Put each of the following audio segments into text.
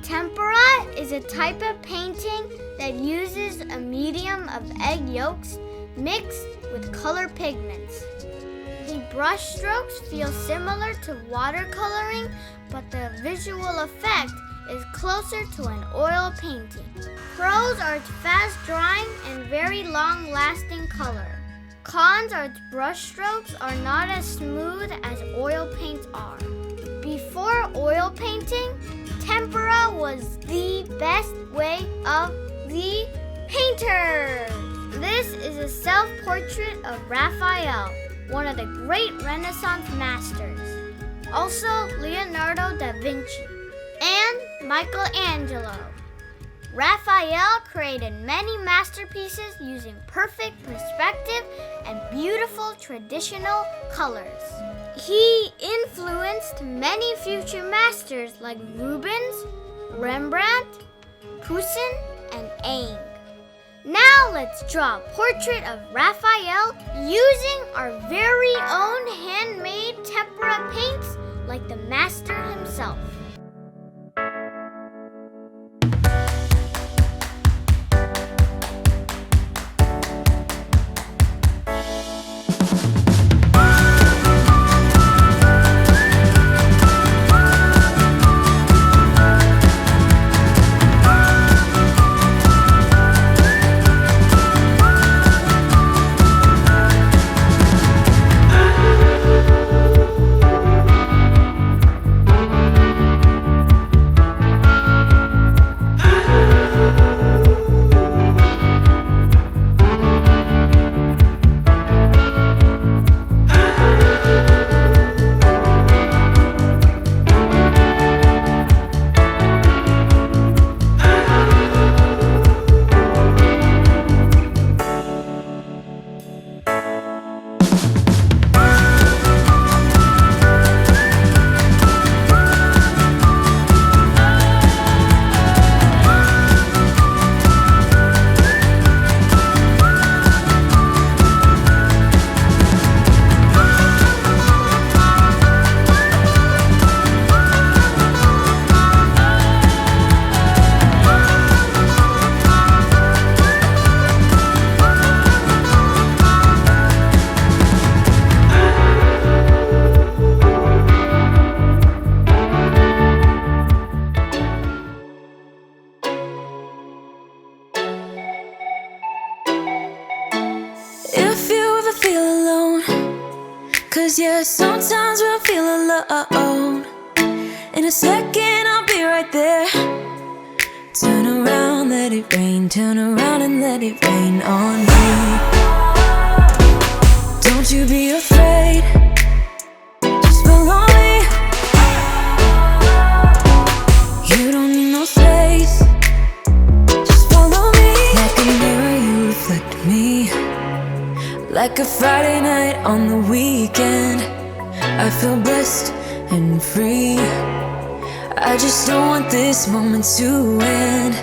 Tempera is a type of painting that uses a medium of egg yolks mixed with color pigments. The brush strokes feel similar to watercoloring, but the visual effect is closer to an oil painting. Pros are its fast drying and very long-lasting color. Cons are its brush strokes are not as smooth as oil paints are. Before oil painting, tempera was the best way of the painter. This is a self-portrait of Raphael, one of the great Renaissance masters. Also Leonardo da Vinci and Michelangelo. Raphael created many masterpieces using perfect perspective and beautiful traditional colors. He influenced many future masters like Rubens, Rembrandt, Poussin, and Ingres. Now let's draw a portrait of Raphael using our very own handmade tempera paints like the master himself. Yeah, sometimes we'll feel alone. In a second I'll be right there. Turn around, let it rain. Turn around and let it rain on me. Don't you be afraid, just follow me. You don't need no space, just follow me. Like a mirror you reflect me. Like a Friday night on the weekend, I feel blessed and free. I just don't want this moment to end.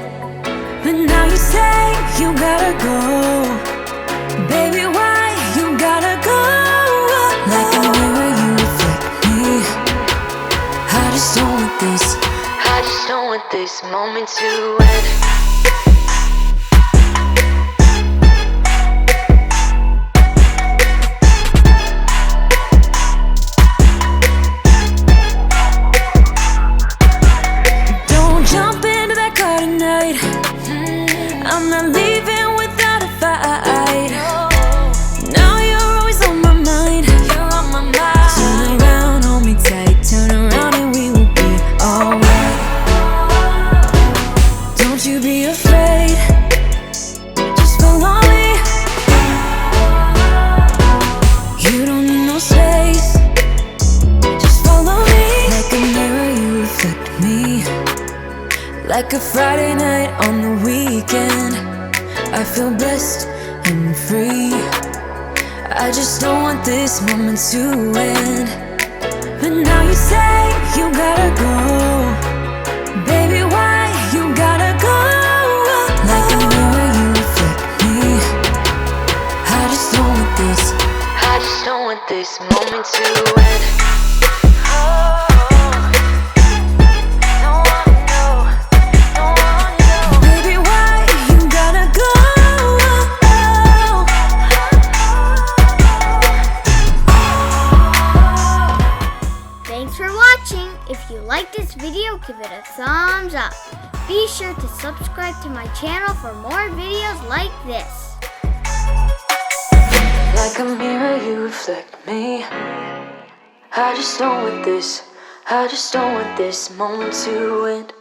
But now you say you gotta go. Baby, why you gotta go? Like a mirror you reflect me. I just don't want this moment to end. I'm not leaving without a fight. Now you're always on my mind. Turn around, hold me tight. Turn around and we will be alright. Don't you be afraid, just follow me. You don't need no space, just follow me. Like a mirror you reflect me. Like a Friday night on the weekend, I feel blessed and free. I just don't want this moment to end. But now you say you gotta go. Baby, why you gotta go? Like a mirror you reflect me. I just don't want this moment to end. you like this video, give it a thumbs up. Be sure to subscribe to my channel for more videos like this. Like a mirror, you reflect me. I just don't want this moment to end.